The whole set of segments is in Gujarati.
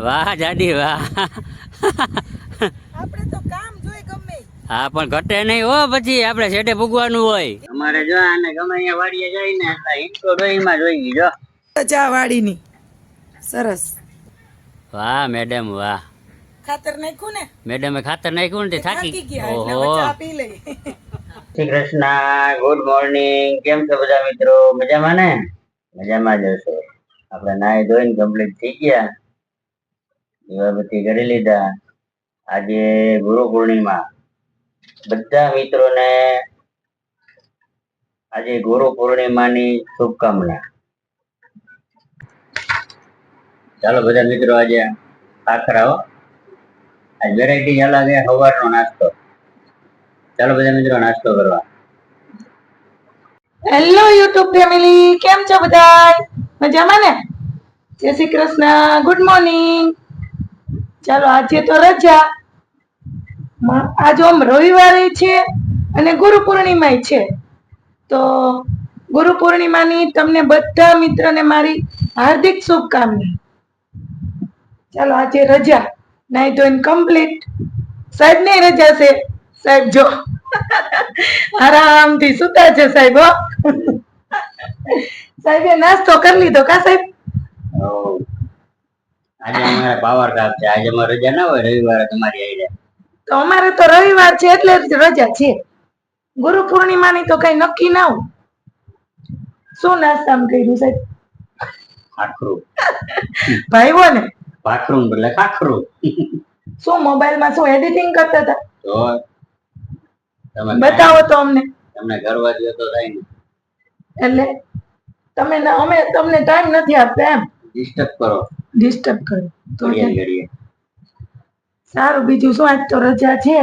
વાહ જાડી વાહ. આપણે તો કામ જોઈ ગમે. હા પણ ઘટે નહીં હો, પછી આપણે છેટે ભૂગવાનું હોય. અમારે જો આને ગમે અહીંયા વાડીએ જાય ને એટલે ઈંટો ડોહીમાં જોઈ ગઈ જો. ચા વાડીની સરસ. વાહ મેડમ વાહ. ખાતર નાખ્યું ને? મેડમે ખાતર નાખ્યું ને તે થાકી ગયા એટલે ઓહો. હવે ચા પી લઈ. Shri Krishna, good morning. કેમ છો બધા મિત્રો? મજામાં ને? મજામાં જ હશો. આપણે નાઈ ધોઈને કમ્પ્લીટ થઈ ગયા, દીવાબત્તી કરી લીધા. આજે ગુરુ પૂર્ણિમા. બધા મિત્રોને આજે ગુરુ પૂર્ણિમાની શુભકામના. ચાલો બધા મિત્રો આજે ખાખરા હો. આજ વેરાયટી અલગ છે, સવારનો નાસ્તો. ચાલો બધા મિત્રો નાસ્તો કરવા. હેલો યુટ્યુબ ફેમિલી, કેમ છો બધા? મજામાં ને? જય શ્રી કૃષ્ણ, ગુડ મોર્નિંગ. ચાલો આજે તો રજા. આજ ઓમ રવિવારે છે અને ગુરુ પૂર્ણિમા છે. તો ગુરુ પૂર્ણિમાની તમને બધા મિત્રોને મારી હાર્દિક શુભકામના. ચાલો આજે રજા, નાઈ ધોઈને કમ્પ્લીટ. સાહેબ ને રજા છે. સાહેબ જો આરામથી સુતા છે સાહેબ. સાહેબે નાસ્તો કરી લીધો કા સાહેબ? આજે અમારે પાવર કાપ છે. આજે અમારે રજા ના હોય, રવિવારે તમારી આવી જાય. તો અમારે તો રવિવાર છે એટલે જ રજા છે. ગુરુ પૂર્ણિમાની તો કઈ નક્કી ના હોય. શું નાસ્તામાં કર્યું સાહેબ? ખાખરું. ભાઈઓ ને ખાખરું એટલે ખાખરું. શું મોબાઈલમાં શું એડિટિંગ કરતા હતા? તો તમે બતાવો તો અમને. તમને કરવા દો તો થાય ને. એટલે તમે અમે તમને ટાઈમ નથી આપતા એમ? ડિસ્ટર્બ કરો. ડિસ્ટર્બ કરો તો ઘડીએ. સારું, બીજું શું? આજ તો રજા છે.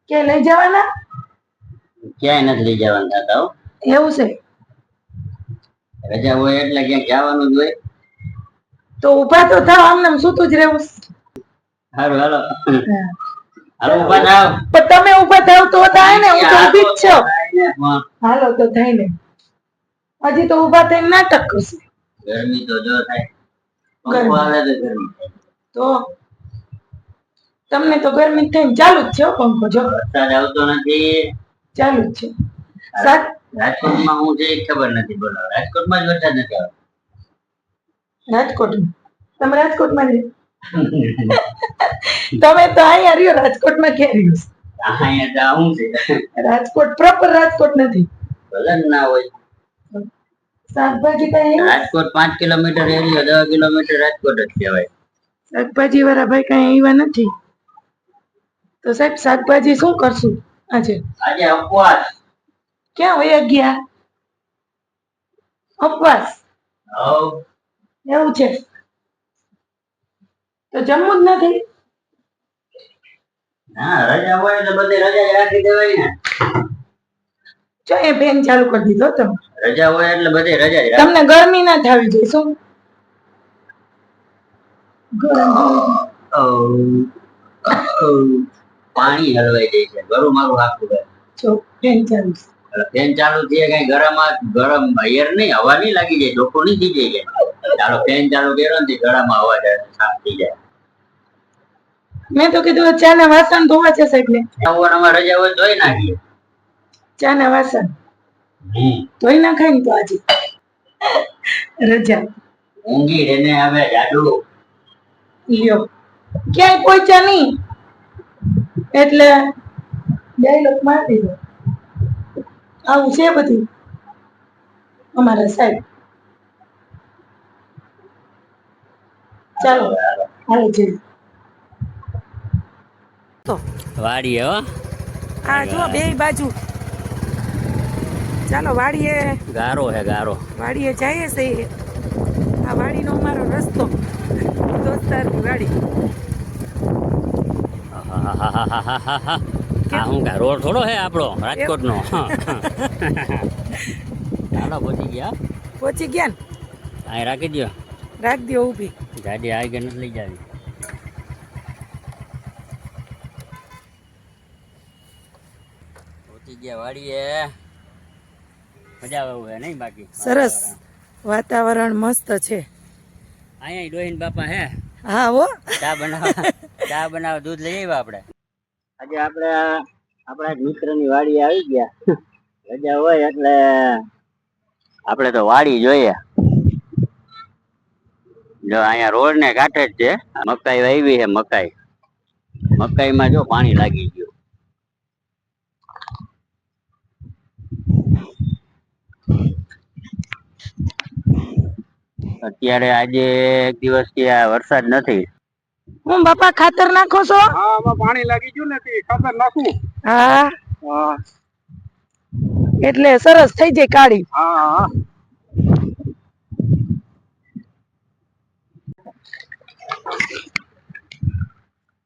કે લઈ જવાના? ક્યાંય નથી લઈ જવાના થતા હો. એવું છે? રજા હોય એટલે ક્યાંક જવાનું જ હોય. તો ઊભા તો થાવ, આમને સૂતું જ રહેવું. સારું હાલો. હાલો ઊભા થાવ. પણ તમે ઊભા થાવ તો થાય ને, હું તો ઊભી જ છું. હાલો તો થાય ને. હજી તો ઊભા થઈને નાટક કરશે. ગરમી તો જો થાય. પંખો હાલે તો ગરમી થાય. તો તમને તો ગરમી થઈને ચાલુ જ છે પંખો. જો વરસાદ આવતો નથી, ચાલુ જ છે. રાજકોટમાં હું છે ખબર નથી. બોલો, રાજકોટમાં જ વરસાદ નથી આવતો. રાજકોટમાં તમે રાજકોટમાં જ તમે તો અહીંયા રહ્યો, રાજકોટમાં ક્યાં રહ્યો? અહીંયા તો આવું છે. રાજકોટ પ્રોપર રાજકોટ નથી. ભલે ના હોય. શાકભાજી કઈ રાજકોટ 5 કિલોમીટર એરિયો, 10 કિલોમીટર રાજકોટ જ કહેવાય. શાકભાજી વાળા ભાઈ કઈ આવ્યા નથી. તો સાહેબ શાકભાજી શું કરશું આજે? આજે ઉપવાસ. ક્યાં વયા ગયા? ઉપવાસ? એવું છે તો જમવું જ નથી? હા, રજા હોય તો બધી રજા જ રાખી દેવાય ને. જો એ ફેન ચાલુ કરી દીધો તમે. રજા હોય એટલે બધી રજા જ. તમને ગરમી ના થવી જોઈએ. શું પાણી હલવાઈ જાય છે. ગરું મારું આખું જો ફેન ચાલુ. ફેન ચાલુ થયે કઈ ગરમ એર નહીં, હવા નહીં લાગી જાય, ડોકો નહીં થઈ જાય. ચાલો ફેન ચાલુ કર્યો ને ગળામાં હવા જાય, સાફ થઈ જાય. મેં તો કીધું ચા ના વાસણ ધોવા છે સાહેબ ને. સવારમાં રજા હોય ધોઈ નાખીએ ચા ના વાસણ. ધોઈ નાખાય ને તો આજે રજા. ઊંઘી રેને આવે જાડુ. લ્યો ક્યાંય પહોંચ્યા નહીં એટલે ડાયલોગ મારી દીધો. આવું છે બધું અમારા સાહેબ. ચાલો હાલો છે તો વાડીએ હો. આ જો બે બાજુ. ચાલો વાડીએ. ગારો હે ગારો. વાડીએ જઈએ છે. આ વાડીનો અમારો રસ્તો, દોસ્તારની વાડી. આ હું કા રોડ થોડો હે આપણો રાજકોટ નો. ચાલો પહોંચી ગયા. પહોંચી ગયા ને? અહીં રાખી દો. રાખ દો ઊભી. ગાડી આવી કે નથી લઈ જાવી. પહોંચી ગયા વાડીએ. મજા આવે નહીં બાકી. સરસ વાતાવરણ મસ્ત છે. અહીંયા ડોહીન બાપા હે. હા હો. ચા બનાવવા દૂધ લઈ આવ્યા આપણે. આજે આપણા એક મિત્રની વાડી આવી ગયા. રજા હોય એટલે આપણે તો વાડી જોઈએ. જો અહીંયા રોડ ને કાંઠે જ છે. મકાઈ વાવી છે મકાઈમાં જો પાણી લાગી ગયું. અત્યારે આજે એક દિવસ થી આ વરસાદ નથી. હું બાપા ખાતર નાખો છો? હા, આમાં પાણી લાગી ગયું ને ખાતર નાખું. હા હા એટલે સરસ થઈ જાય કાળી. હા હા.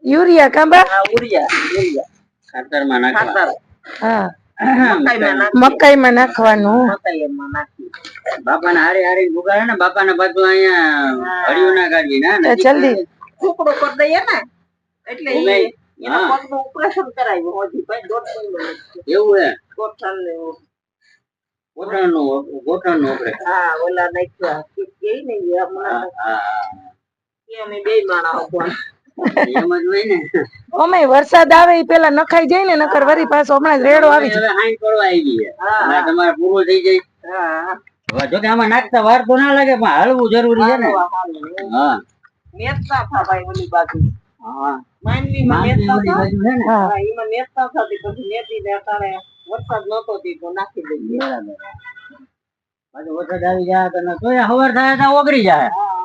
યુરિયા કાંબા? યુરિયા ખાતરમાં નાખવા. હા મકાઈમાં નાખવાનું. બાપાને હારી હારી ગુગાડે ને બાપાને બધું અહીંયા હળિયું ના કાઢવી ના જલ્દી ટુકડો કરી દઈએ ને એટલે એના હા. પગનું ઓપરેશન કરાવ્યું હજી ભાઈ 1.5 મહિનો એવું હે ગોઠણનું ગોઠણનું ઓપરેશન. હા ઓલા નાખ્યા કે ને હા હા અમે બે માણા હતા એમ જ હોય ને. ઓમે વરસાદ આવે ઈ પેલા નખાઈ જાય ને નકર વરી પાછો હમણાં જ રેડો આવી જાય. હવે હાઈ પડવા આવી ગઈ છે. હા. અને તમારે પૂરું થઈ જાય. હા હવે જો કે આમાં નાખતા વાર તો ના લાગે પણ હળવું જરૂરી છે ને. હા નેતા થા ભાઈ ઓલી બાજુ હા માંડવીમાં નેતા ઓલી થા બાજુ છે ને. હા હા એમાં નેતા થતી પછી નેતી ને અટાણે વરસાદ નતો દીધો નાખી દઈએ બરાબર. પાછો વરસાદ આવી જાય તો તોય હવાર થાય તો ઓગળી જાય. હા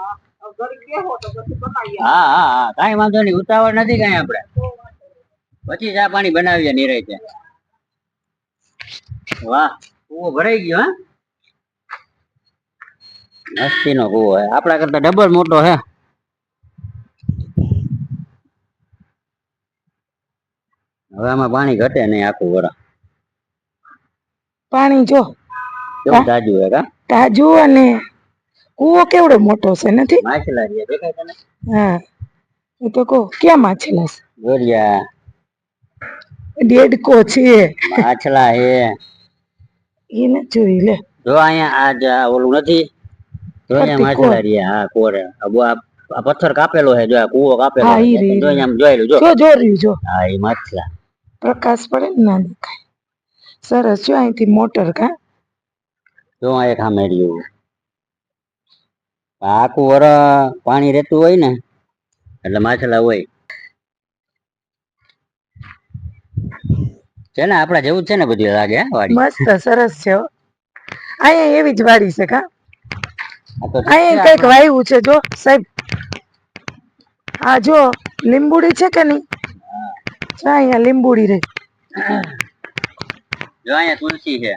ઘડી બેહો તો પછી બનાવી હા હા હા કાંઈ વાંધો નહીં ઉતાવળ નથી કાંઈ આપણે. પછી ચા પાણી બનાવીએ નિરાંતે. વાહ કૂવો ભરાઈ ગયો. હા મસ્તી નો કૂવો હે આપણા કરતા ડબલ મોટો હે. હવે આમાં પાણી ઘટે નહીં આખું વરસ. પાણી જો કેવું તાજુ હે કા. તાજુ અને કૂવો કેવડો મોટો છે નથી? માછલા રહ્યા દેખાય તને? હા એ તો કહો ક્યાં માછલા છે? ગોરિયા દેડકો છે માછલા હે. એને જોઈ લે. જો અહીંયા આ ઓલું નથી જો અહીંયા ફરતી કોર. માછલા રહ્યા. હા કોરે આ પથ્થર કાપેલો હે જો આ કૂવો કાપેલો હા હે ઈ રે જો અહીંયા જોયેલું જો. જો રહ્યું જો હા એ માછલા. પ્રકાશ પડે ને ના દેખાય. સરસ જો અહીંથી મોટર કા જો આ એક સામે રહ્યું. આખું વર પાણી રહેતું હોય ને એટલે માછલા હોય. છે ને આપડા જેવું જ છે ને બધું લાગે હે વાડી. મસ્ત સરસ છે હો. અહીંયા એવી જ વાડી છે કા. આ તો ઠીક છે અહીંયા કઈક આપણે. વાયવું છે જો સાહેબ. આ જો લીંબુડી છે કે નહીં? જો અહીંયા લીંબુડી રે. જો અહીંયા તુલસી છે.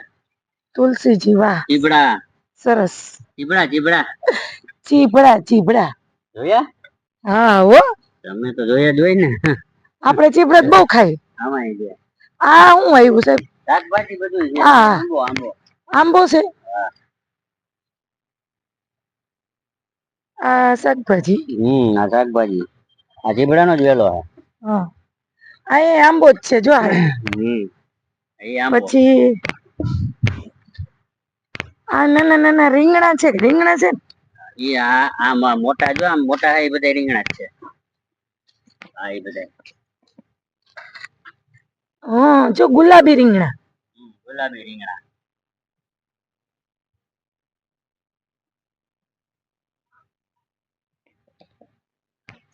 તુલસીજી વાહ ચીબડા સરસ. ચીબડા ચીબડા જોયા? હા હો તમે તો જોયા જ હોય ને. આપણે ચીબડા જ બહુ ખાઈ. આમાં છે આ હું આવ્યું સાહેબ? શાકભાજી બધું છે. હા. આંબો આંબો છે. હા. આ શાકભાજી. આ શાકભાજી આ ચીબડાનો જ વેલો હે. હા અહીંયા આંબો જ છે જો આ. એ આંબો. પછી આ નાના નાના રીંગણા છે ને? ઈ આમાં મોટા જો આમ મોટા હે એ બધા રીંગણા જ છે. હા એ બધા હા જો ગુલાબી રીંગણા. ગુલાબી રીંગણા.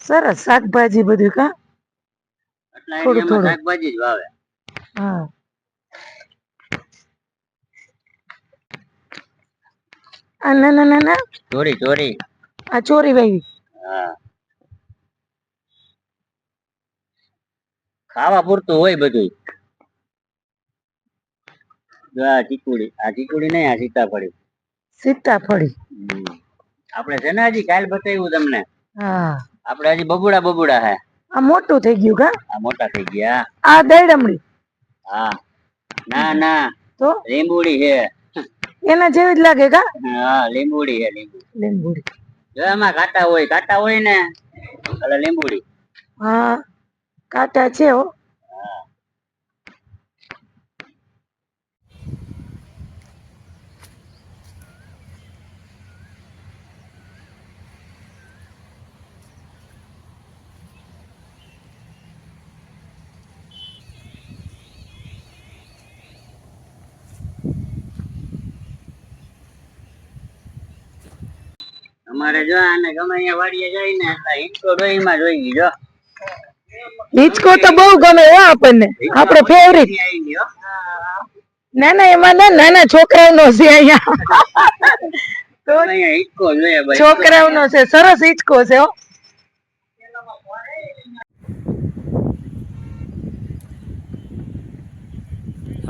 સરસ શાકભાજી બધું કા એટલા થોડું એરિયામાં થોડું. શાકભાજી જ વાવે. હા આ નાના ચોરી આ ચોરી વાવી. હા ખાવા પૂરતું હોય બધું. જો આ ચીકુડી નહીં આ સીતાફળી. આપણે છે ને હજી કાલ બતાવ્યું તમને. હા આપણે હજી બબુડા હે. આ મોટું થઈ ગયું કા. આ મોટા થઈ ગયા. આ દૈડમડી. હા ના તો લીંબુડી છે. એના જેવી જ લાગે કા. હા લીંબુડી છે લીંબુડી. જો એમાં કાંટા હોય ને એટલે લીંબુડી. હા કાંટા છે હો. અમારે જો આને ગમે અહીંયા વાડીએ જાય ને એટલે હિંચકો ડોહીમાં જોઈ ગઈ જો હિંચકો તો બહુ ગમે હો આપણને, આપણો ફેવરિટ. આવી ગયો ના ના એમાં ના નાના છોકરાઓનો છે અહીંયા. તો અહીંયા હિંચકો જોઈએ ભાઈ છોકરાઓનો છે, સરસ હિંચકો છે હો.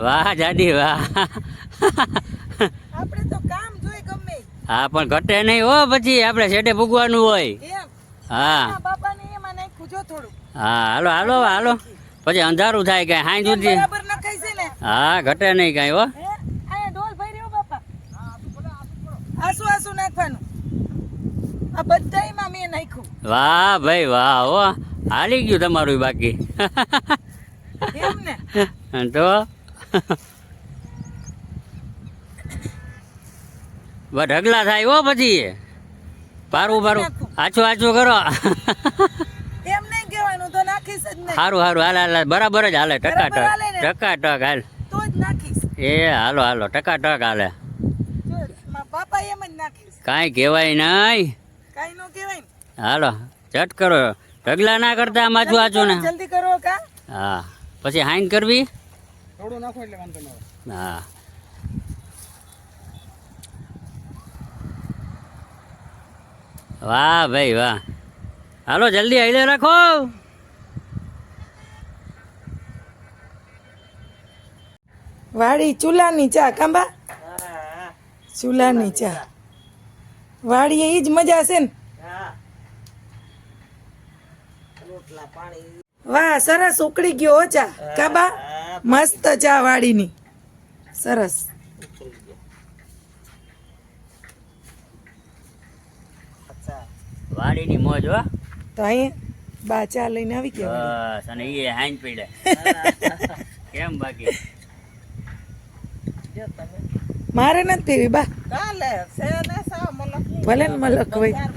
વાહ જાડી વાહ આપણે તો કામ જોઈ ગમે હા પણ ઘટે નહીં હો પછી આપણે છેડે ભૂગવાનું હોય એમ. હા બાપાને એમાં નાખ્યું જો થોડું. હા હાલો હાલો હાલો પછી અંધારું થાય કઈ હાઈ સુધી બરાબર નખાય છે ને. હા ઘટે નહીં કઈ હો હે આ ઢોલ ભરી રહ્યો બાપા. આસુ આસુ નાખવાનું. આ બધાયમાં મેં નાખ્યું. વાહ ભાઈ વાહ હો હાલી ગયું તમારું બાકી એમ ને. તો ઢગલા થાય હો પછી પારું પારું આછું આછું કરો એમ નહીં કહેવાનું તો નાખીશ જ નહીં. સારું સારું હાલ હાલ બરાબર જ હાલે ટકાટક બરાબર હાલે ને? ટકાટક હાલ તો જ નાખીશ. એ હાલો હાલો ટકાટક હાલે જો મારા બાપા એમ જ નાખીશ. કાંઈ કહેવાય નહીં કાઈ નો કહેવાય ને. હાલો ચટ કરો ઢગલા ના કરતા આમ આછું આછું ને જલ્દી કરો કા. હા પછી હાઈન કરવી થોડું નાખો એટલે વાંધો ન આવે. હા વાહ ભાઈ વાહ હાલો જલ્દી હાઈલે રાખો વાડી ચૂલાની ચા કાંબા. ચૂલાની ચા વાડીએ ઈ જ મજા છે ને. વાહ સરસ ઉકળી ગયો હો ચા કાબા. મસ્ત ચા વાડીની સરસ. વાડીની મોજ હો તો અહીંયા બા ચા લઈને આવી ગયા. બસ અને એ હાઈન પીડે કેમ બાકી મારે નથી પીવી બા. ભલે ને મલક હોય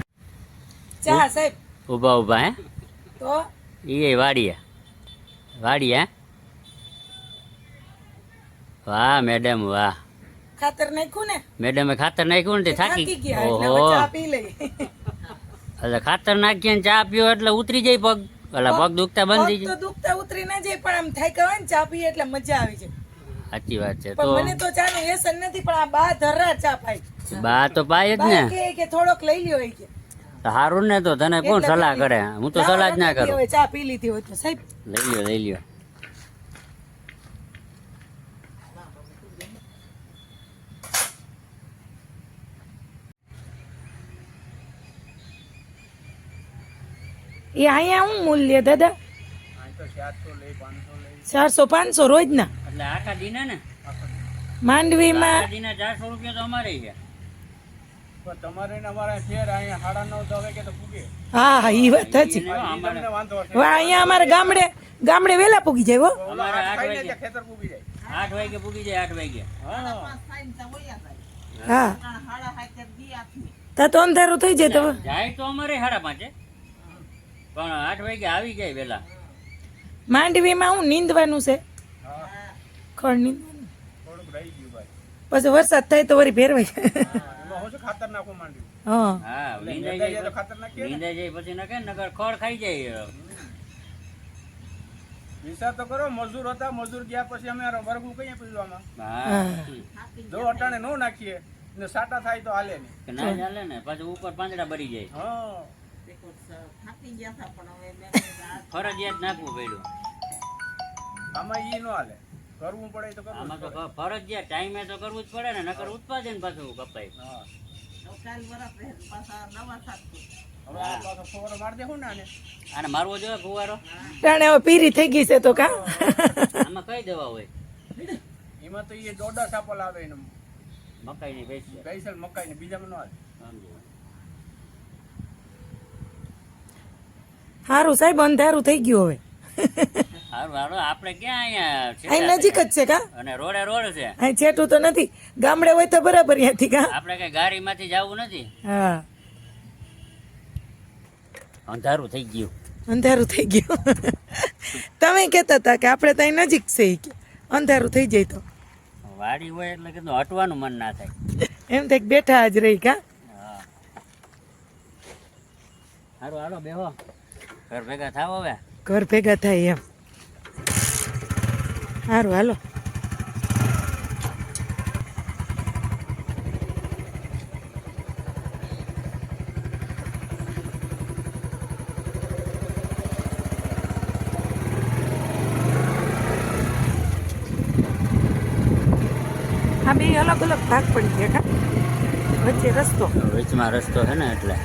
ચા સાહેબ. ઊભા ઊભા હે તો એ વાડીએ વાડીએ વાહ મેડમ વાહ ખાતર નાખ્યું ને. મેડમે ખાતર નાખ્યું ને તે થાકી થાકી ગયા એટલે હવે ઓહો ચા પી લઈ. એટલે ખાતર નાખીએ ને ચા પીવો એટલે ઉતરી જાય પગ એટલે પગ દુખતા બંધ થઈ પગ તો જાય દુખતા ઉતરી ના જાય પણ આમ થાય હોય ને ચા પીએ એટલે મજા આવી જાય. સાચી વાત છે પણ મને તો ચા નું વ્યસન નથી પણ આ બા ધરા ચા પાય. બા તો પાય જ ને બા કે થોડોક લઈ લ્યો એ કે. સારું ને તો તને કોણ એટલે સલાહ પી કરે હું તો સલાહ જ ના કરું હવે ચા પી લીધી હોય તો સાહેબ. લઈ લ્યો એ અહીંયા શું મૂલ્ય દાદા? 400-500 રોજ ના. એટલે આખા દીના ને માંડવીમાં આખા દીના 400 રૂપિયા તો અમારે છે પણ તમારે ને અમારે ફેર અહીંયા 9:30 વાગે તો પૂગે. હા હા ઈ વાત સાચી. તમને વાંધો હશે. હવે અહીંયા અમારે ગામડે વેલા પૂગી જાય હો. અમારે 8 ખાઈને વાગે ત્યાં ખેતર પૂગી જાય. 8 વાગે પૂગી જાય 8 વાગે હા તા તો અંધારું થઈ જાય તો જાય તો અમારે 5:30 પણ 8 વાગે આવી જાય વેલા માંડવીમાં હું નીંદવાનું છે. ખડ નીંદવાનું થોડુંક રહી ગયું ભાઈ. પછી વરસાદ થાય તો વળી ફેરવાય. એમાં હું શું ખાતર નાખવા માંડ્યું. હા હા નીંદાઈ જાય જાય તો ખાતર નાખીએ ને. નીંદાઈ જાય પછી નકે નકર ખડ ખાઈ જાય વિચાર તો કરો મજૂર હતા મજૂર ગયા પછી અમે વર્ગું કઈ પીવામાં હા જો અટાણે નો નાખીએ ને સાટા થાય તો હાલે નહીં. કે ના ચાલે ને પાછું ઉપર પાંદડા ભરી જાય હા ફરજિયાત નાખવું પડ્યું આમાં ઈ નો હાલે કરવું પડે તો કરવું આમાં જ તો પડે. ફરજિયાત ટાઈમે તો કરવું જ પડે ને નકર ઉત્પાદન પાછું કપાય હા હવે આ પાછો ફોરો મારી દેવું ને આને. આને મારવો જોઈએ ફુવારો જાણે હવે પીરી થઈ ગઈ છે તો કા. આમાં કઈ દવા હોય એમાં તો એ દોડા સાપલ આવે એને મકાઈ ની પેસ્ટ ગઈસલ મકાઈ ને બીજામાં નો હાલે. સારું સાહેબ અંધારું થઈ ગયું હવે. સારું હાલો આપણે ક્યાં અહીંયા અહીં નજીક જ છે કા. અને રોડે રોડ છે અહીં છેટું તો નથી. ગામડે હોય તો બરાબર ત્યાંથી કા. આપણે કઈ ગાડીમાંથી જવું નથી હા અંધારું થઈ ગયું અંધારું થઈ ગયું. તમે કહેતા હતા કે આપણે તો અહીં નજીક છે ઈ કે અંધારું થઈ જાય તો વાડી હોય એટલે કીધું હટવાનું મન ના થાય એમ થાય કે બેઠા જ રહી કા. હા સારું હાલો બેહો ઘર ભેગા થાવ હવે ઘર ભેગા થાય એમ સારું હાલો આ બે અલગ અલગ ભાગ પડી ગયા કા વચ્ચે રસ્તો વચમાં રસ્તો છે ને એટલે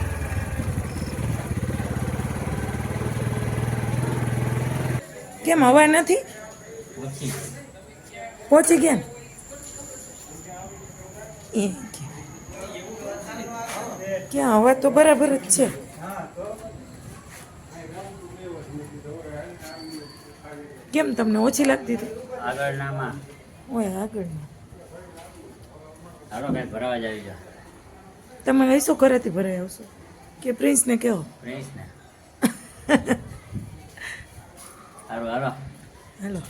કેમ હવા નથી ઓછી પહોંચી ગયા ને? એ ક્યાં હવા તો બરાબર જ છે કેમ તમને ઓછી લાગતી હતી આગળનામાં ઓય આગળમાં હાલો કંઈક ભરાવા જ આવી જાઓ તમે હૈસો ઘરેથી ભરાઈ આવશો કે પ્રિન્સને કહો પ્રિન્સ ને સારું હાલો હાલો